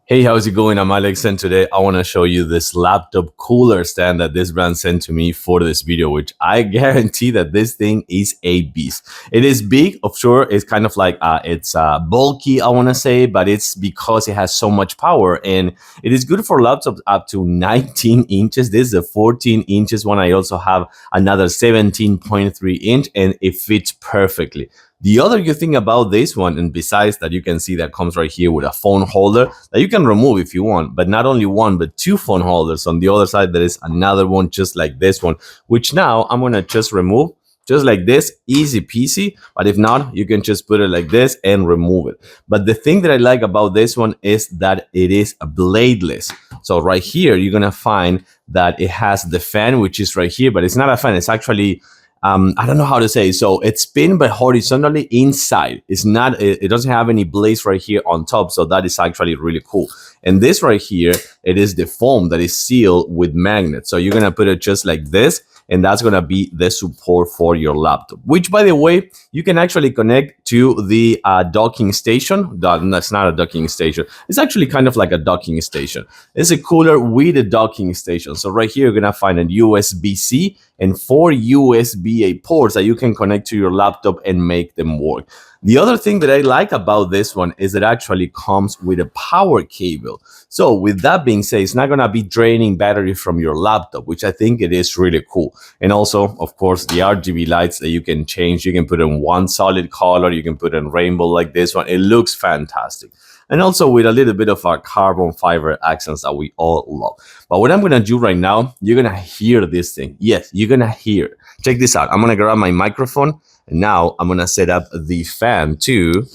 Hey, how's it going? I'm Alex, and today I want to show you this laptop cooler stand that this brand sent to me for this video, which I guarantee that this thing is a beast. It is big, of sure. It's kind of like, it's bulky, I want to say, but it's because it has so much power, and it is good for laptops up to 19 inches. This is a 14 inches one. I also have another 17.3 inch, and it fits perfectly. The other good thing about this one, and besides that, you can see that comes right here with a phone holder that you can remove if you want, but not only one, but two phone holders. On the other side, there is another one just like this one, which now I'm going to just remove just like this, easy peasy. But if not, you can just put it like this and remove it. But the thing that I like about this one is that it is bladeless. So right here, you're going to find that it has the fan, which is right here, but it's not a fan. It's actually I don't know how to say. So it's spin but horizontally inside. It's not. It doesn't have any blades right here on top. So that is actually really cool. And this right here, it is the foam that is sealed with magnets. So you're gonna put it just like this, and that's gonna be the support for your laptop. Which, by the way, you can actually connect to the docking station. That's not a docking station. It's actually kind of like a docking station. It's a cooler with a docking station. So right here, you're gonna find a USB-C and 4 USB-A ports that you can connect to your laptop and make them work. The other thing that I like about this one is it actually comes with a power cable. So with that being said, it's not going to be draining battery from your laptop, which I think it is really cool. And also, of course, the RGB lights that you can change. You can put in one solid color. You can put in rainbow like this one. It looks fantastic. And also with a little bit of our carbon fiber accents that we all love. But what I'm going to do right now, you're going to hear this thing. Yes, you're going to hear it. Check this out. I'm going to grab my microphone, and now I'm going to set up the fan too.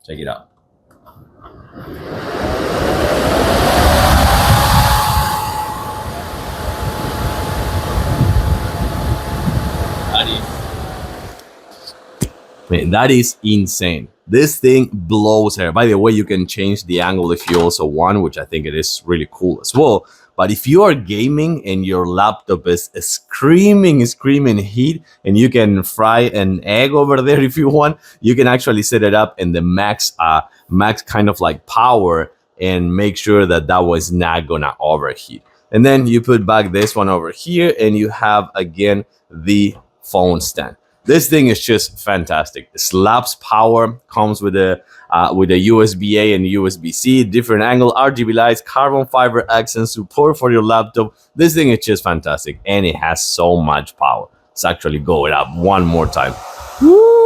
Check it out. Man, that is insane. This thing blows air. By the way, you can change the angle if you also want, which I think it is really cool as well. But if you are gaming and your laptop is screaming heat, and you can fry an egg over there if you want, you can actually set it up in the max kind of like power and make sure that that was not gonna overheat. And then you put back this one over here, and you have again the phone stand. This thing is just fantastic. It slaps power, comes with a USB-A and USB-C, different angle, RGB lights, carbon fiber accent, support for your laptop. This thing is just fantastic, and it has so much power. Let's actually go it up one more time. Woo!